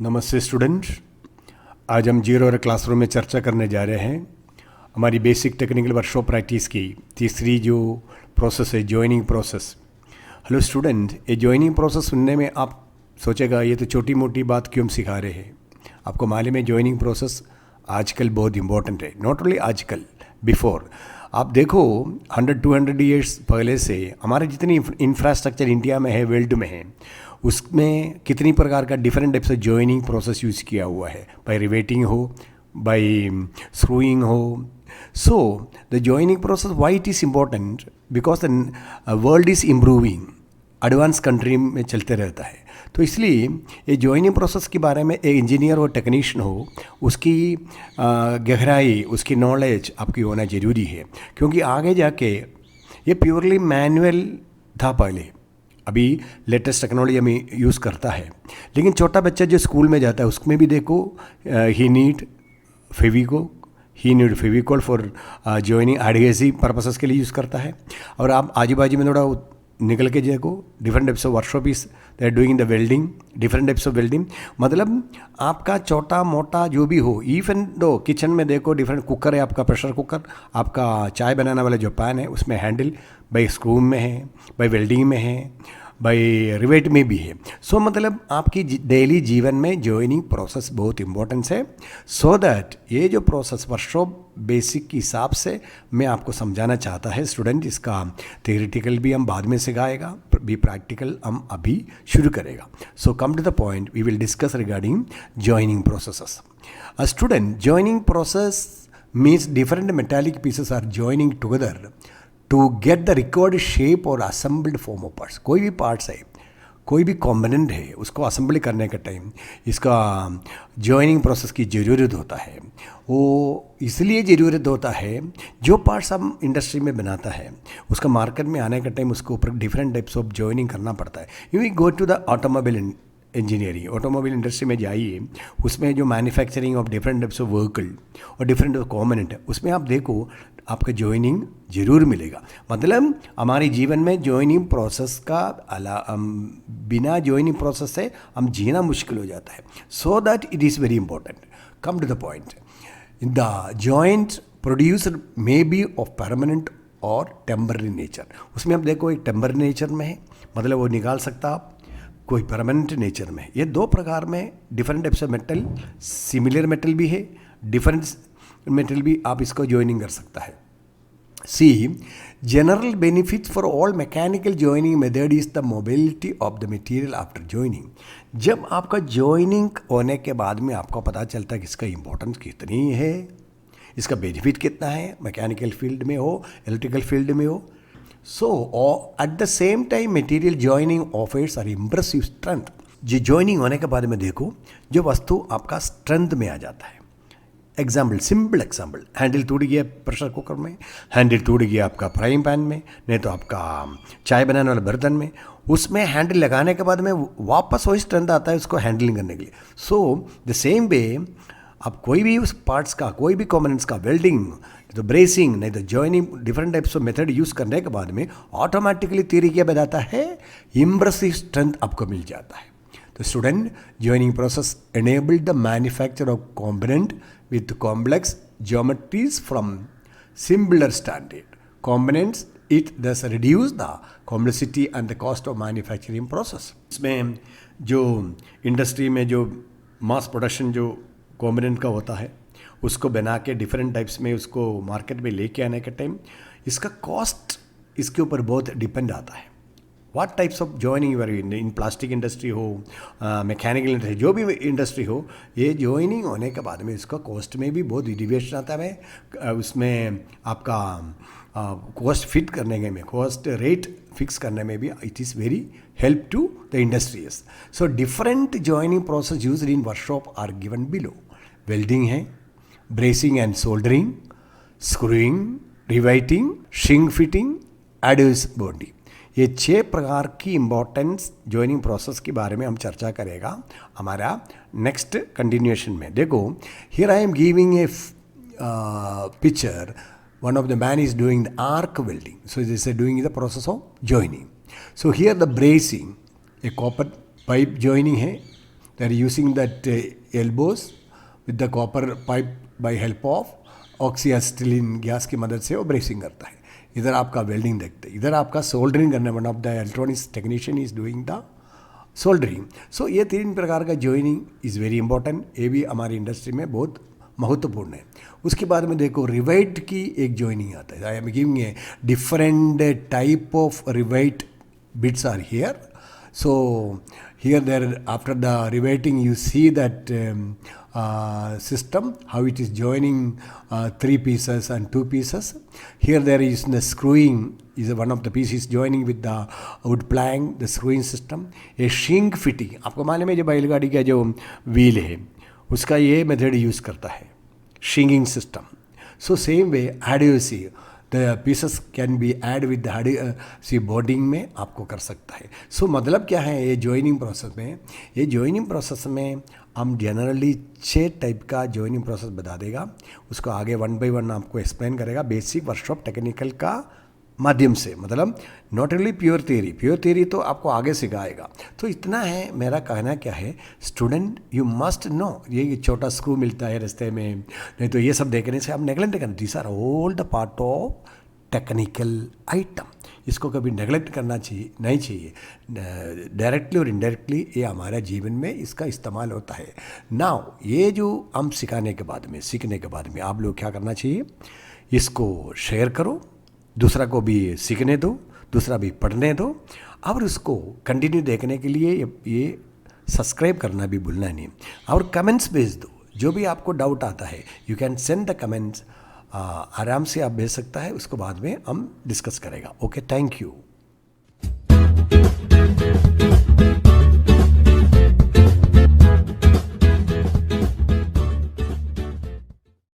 नमस्ते स्टूडेंट। आज हम जीरो और क्लासरूम में चर्चा करने जा रहे हैं हमारी बेसिक टेक्निकल वर्कशॉप प्रैक्टिस की तीसरी जो प्रोसेस है, जॉइनिंग प्रोसेस। हेलो स्टूडेंट, ये जॉइनिंग प्रोसेस सुनने में आप सोचेगा ये तो छोटी मोटी बात क्यों हम सिखा रहे हैं। आपको मालूम है जॉइनिंग प्रोसेस आजकल बहुत इंपॉर्टेंट है। नॉट ओनली आजकल, बिफोर आप देखो 100-200 ईयर्स पहले से हमारे जितनी इंफ्रास्ट्रक्चर इंडिया में है, वर्ल्ड में है, उसमें कितनी प्रकार का different types of joining process use किया हुआ है। बाय रिवेटिंग हो, बाय स्क्रूइंग हो। So the joining process why it is important, because the world is improving, advance country में चलते रहता है। तो इसलिए ये जॉइनिंग प्रोसेस के बारे में एक इंजीनियर और टेक्नीशियन हो, उसकी गहराई, उसकी नॉलेज आपकी होना ज़रूरी है। क्योंकि आगे जाके ये प्योरली मैनुअल था पहले, अभी लेटेस्ट टेक्नोलॉजी हमें यूज़ करता है। लेकिन छोटा बच्चा जो स्कूल में जाता है उसमें भी देखो he need Fevicol for joining adhesive purposes के लिए यूज़ करता है। और आप आजू बाजू में थोड़ा निकल के देखो, different types of workshop is they are doing the welding, different types of welding. मतलब आपका छोटा मोटा जो भी हो, इवन दो किचन में देखो डिफरेंट कुकर है, आपका प्रेशर कुकर, आपका चाय बनाने वाला जो पैन है उसमें हैंडल बाई स्क्रू में है, बाई वेल्डिंग में है, बाई रिवेट में भी है। सो मतलब आपकी डेली जीवन में जॉइनिंग प्रोसेस बहुत इंपॉर्टेंस है। सो दैट ये जो प्रोसेस वर्कशॉप बेसिक के हिसाब से मैं आपको समझाना चाहता है स्टूडेंट। इसका थियोरिटिकल भी हम बाद में सिखाएगा, भी प्रैक्टिकल हम अभी शुरू करेगा। So come to the point, we will discuss regarding joining processes. Student, joining process means different metallic pieces are joining together to get the required shape और असेंबल्ड फॉर्म ऑफ पार्ट्स। कोई भी parts है, कोई भी component है, उसको assemble करने का टाइम इसका जॉइनिंग प्रोसेस की ज़रूरत होता है। वो इसलिए ज़रूरत होता है, जो पार्ट्स हम इंडस्ट्री में बनाता है उसका मार्केट में आने का टाइम उसको ऊपर डिफरेंट टाइप्स ऑफ जॉइनिंग करना पड़ता है। You go to the automobile engineering, automobile industry में जाइए, उसमें जो manufacturing of different types of vehicle और डिफरेंट कॉम्पोनेंट है, उसमें आप देखो आपका जॉइनिंग जरूर मिलेगा। मतलब हमारे जीवन में जॉइनिंग प्रोसेस का बिना जॉइनिंग प्रोसेस से हम जीना मुश्किल हो जाता है। So that it is very important. Come to the point, the joint producer may be of permanent और टेम्पररी नेचर। उसमें आप देखो एक टेम्पररी नेचर में है, मतलब वो निकाल सकता आप, कोई परमानेंट नेचर में। ये दो प्रकार में different types of metal, similar metal भी है, डिफरेंट मेटल भी आप इसको जॉइनिंग कर सकता है। See general benefit for all mechanical joining method is the mobility of the material after joining. जब आपका जॉइनिंग होने के बाद में आपको पता चलता है कि इसका इंपॉर्टेंस कितनी है, इसका बेनिफिट कितना है, मैकेनिकल फील्ड में हो, इलेक्ट्रिकल फील्ड में हो। So at the same time material joining offers are impressive strength. जो जॉइनिंग होने के बाद में देखो जो वस्तु आपका स्ट्रेंथ में आ जाता है। एग्जाम्पल, सिंपल एग्जाम्पल, हैंडल टूट गया प्रेशर कुकर में, हैंडल टूट गया आपका फ्राइंग पैन में, नहीं तो आपका चाय बनाने वाले बर्तन में, उसमें हैंडल लगाने के बाद में वापस वही स्ट्रेंथ आता है उसको हैंडलिंग करने के लिए। सो द सेम वे आप कोई भी उस पार्ट्स का, कोई भी कॉम्पोनेंट्स का वेल्डिंग, तो ब्रेसिंग, नहीं तो joining, different types of method use करने के बाद में ऑटोमेटिकली थियरी क्या बताता है, इम्प्रेसिव स्ट्रेंथ आपको मिल जाता है। तो student, joining process enabled the manufacture of component with complex geometries from simpler standard components. It thus reduce the complexity and the cost of manufacturing process. इसमें जो इंडस्ट्री में जो मास प्रोडक्शन जो component का होता है उसको बना के डिफरेंट टाइप्स में उसको मार्केट में लेके आने के टाइम इसका कॉस्ट इसके ऊपर बहुत डिपेंड आता है। What types of joining you're in plastic industry हो, मैकेनिकल इंडस्ट्री, जो भी इंडस्ट्री हो, ये जॉइनिंग होने के बाद में इसका कॉस्ट में भी बहुत डिविएशन आता है। उसमें आपका कॉस्ट फिट करने में, कॉस्ट रेट फिक्स करने में भी it is very help to the industries. So different joining process used in workshop are given below. Welding है, brazing and soldering, screwing, riveting, शिंग फिटिंग, एडहेसिव बॉन्डिंग। ये 6 प्रकार की इम्पोर्टेंस जॉइनिंग प्रोसेस के बारे में हम चर्चा करेगा हमारा नेक्स्ट कंटिन्यूएशन में। देखो, here I am giving a picture, one of the man is doing the arc welding, so this is doing the process of joining. So here the brazing, a copper pipe joining है, they are using that elbows with the copper pipe by help of oxyacetylene gas की मदद से वो bracing करता है। इधर आपका welding देखते हैं, इधर आपका सोल्डरिंग करना, one of the electronics technician is doing the soldering. So ये 3 प्रकार का जॉइनिंग इज़ वेरी इंपॉर्टेंट, ये भी हमारी इंडस्ट्री में बहुत महत्वपूर्ण है। उसके बाद में देखो रिवेट की एक जॉइनिंग आता है। I am giving a different type of rivet bits are here. So here there after the riveting you see that system how it is joining 3 pieces and 2 pieces. Here there is the screwing is one of the pieces joining with the wood plank, the screwing system. A shrink fitting, आपको मालूम है जो बैलगाड़ी का जो wheel है उसका ये मेथड यूज़ करता है, shrinking system. So same way adhesive the pieces can be add with see bonding में आपको कर सकता है। सो मतलब क्या है ये जॉइनिंग प्रोसेस में, ये जॉइनिंग प्रोसेस में हम जनरली 6 टाइप का जॉइनिंग प्रोसेस बता देगा, उसको आगे 1 बाय 1 आपको एक्सप्लेन करेगा बेसिक वर्कशॉप टेक्निकल का माध्यम से। मतलब नॉट ओनली प्योर थियरी तो आपको आगे सिखाएगा। तो इतना है, मेरा कहना क्या है, स्टूडेंट यू मस्ट नो, ये छोटा स्क्रू मिलता है रास्ते में, नहीं तो ये सब देखने से आप नेगलेक्ट करना। This are all the part of technical item, इसको कभी नेगलेक्ट करना चाहिए नहीं चाहिए। डायरेक्टली और इनडायरेक्टली ये हमारे जीवन में इसका इस्तेमाल होता है। नाउ ये जो हम सीखने के बाद में आप लोग क्या करना चाहिए, इसको शेयर करो, दूसरा को भी सीखने दो, दूसरा भी पढ़ने दो, और उसको कंटिन्यू देखने के लिए ये सब्सक्राइब करना भी भूलना नहीं। और कमेंट्स भेज दो, जो भी आपको डाउट आता है you can send the comments, आराम से आप भेज सकता है, उसको बाद में हम डिस्कस करेगा। Okay, thank you.